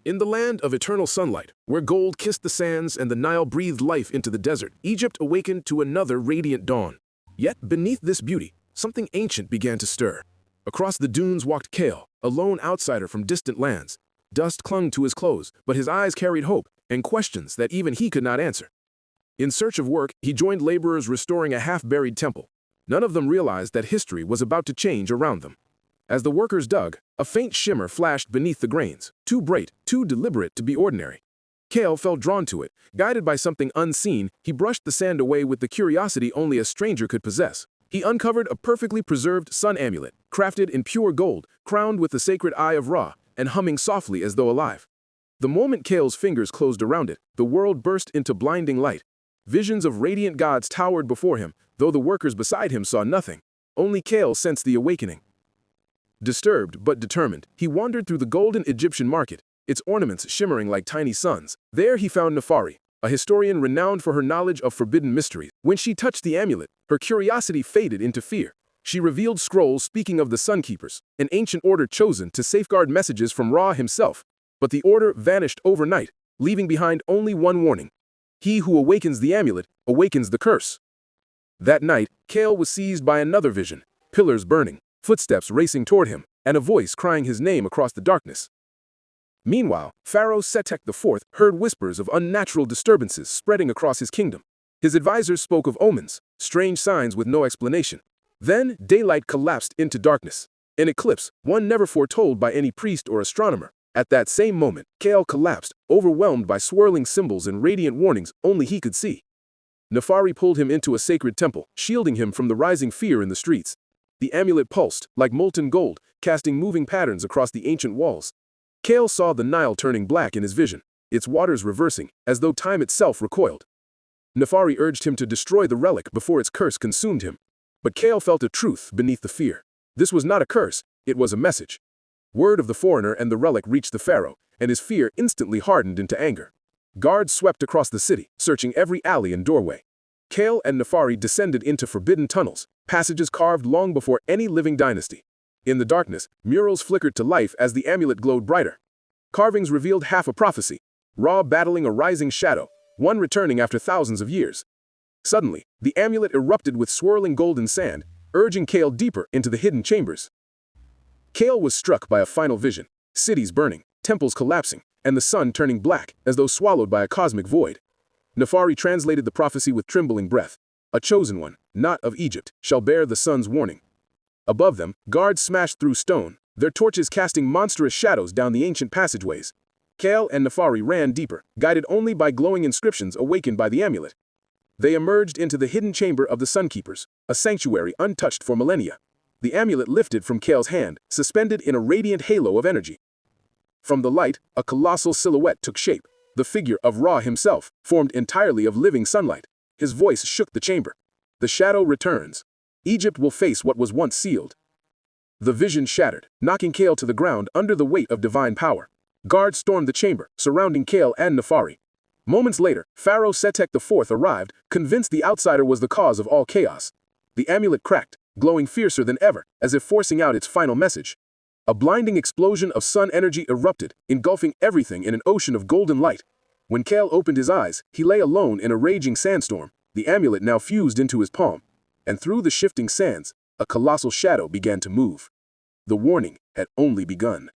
In the land of eternal sunlight, where gold kissed the sands and the Nile breathed life into the desert, Egypt awakened to another radiant dawn. Yet, beneath this beauty, something ancient began to stir. Across the dunes walked Kael, a lone outsider from distant lands. Dust clung to his clothes, but his eyes carried hope and questions that even he could not answer. In search of work, he joined laborers restoring a half-buried temple. None of them realized that history was about to change around them. As the workers dug, a faint shimmer flashed beneath the grains, too bright, too deliberate to be ordinary. Kael felt drawn to it. Guided by something unseen, he brushed the sand away with the curiosity only a stranger could possess. He uncovered a perfectly preserved Sun Amulet, crafted in pure gold, crowned with the sacred eye of Ra, and humming softly as though alive. The moment Kael's fingers closed around it, the world burst into blinding light. Visions of radiant gods towered before him, though the workers beside him saw nothing. Only Kael sensed the awakening. Disturbed but determined, he wandered through the golden Egyptian market, its ornaments shimmering like tiny suns. There he found Nefari, a historian renowned for her knowledge of forbidden mysteries. When she touched the amulet, her curiosity faded into fear. She revealed scrolls speaking of the Sun Keepers, an ancient order chosen to safeguard messages from Ra himself. But the order vanished overnight, leaving behind only one warning. He who awakens the amulet awakens the curse. That night, Kael was seized by another vision, pillars burning, footsteps racing toward him, and a voice crying his name across the darkness. Meanwhile, Pharaoh Setek IV heard whispers of unnatural disturbances spreading across his kingdom. His advisors spoke of omens, strange signs with no explanation. Then, daylight collapsed into darkness. An eclipse, one never foretold by any priest or astronomer. At that same moment, Kael collapsed, overwhelmed by swirling symbols and radiant warnings only he could see. Nefari pulled him into a sacred temple, shielding him from the rising fear in the streets. The amulet pulsed, like molten gold, casting moving patterns across the ancient walls. Kael saw the Nile turning black in his vision, its waters reversing, as though time itself recoiled. Nefari urged him to destroy the relic before its curse consumed him. But Kael felt a truth beneath the fear. This was not a curse, it was a message. Word of the foreigner and the relic reached the pharaoh, and his fear instantly hardened into anger. Guards swept across the city, searching every alley and doorway. Kael and Nefari descended into forbidden tunnels, passages carved long before any living dynasty. In the darkness, murals flickered to life as the amulet glowed brighter. Carvings revealed half a prophecy, Ra battling a rising shadow, one returning after thousands of years. Suddenly, the amulet erupted with swirling golden sand, urging Kael deeper into the hidden chambers. Kael was struck by a final vision, cities burning, temples collapsing, and the sun turning black as though swallowed by a cosmic void. Nefari translated the prophecy with trembling breath. A chosen one, not of Egypt, shall bear the sun's warning. Above them, guards smashed through stone, their torches casting monstrous shadows down the ancient passageways. Kael and Nefari ran deeper, guided only by glowing inscriptions awakened by the amulet. They emerged into the hidden chamber of the Sun Keepers, a sanctuary untouched for millennia. The amulet lifted from Kael's hand, suspended in a radiant halo of energy. From the light, a colossal silhouette took shape. The figure of Ra himself, formed entirely of living sunlight. His voice shook the chamber. The shadow returns. Egypt will face what was once sealed. The vision shattered, knocking Kael to the ground under the weight of divine power. Guards stormed the chamber, surrounding Kael and Nefari. Moments later, Pharaoh Setek IV arrived, convinced the outsider was the cause of all chaos. The amulet cracked, glowing fiercer than ever, as if forcing out its final message. A blinding explosion of sun energy erupted, engulfing everything in an ocean of golden light. When Kael opened his eyes, he lay alone in a raging sandstorm, the amulet now fused into his palm. And through the shifting sands, a colossal shadow began to move. The warning had only begun.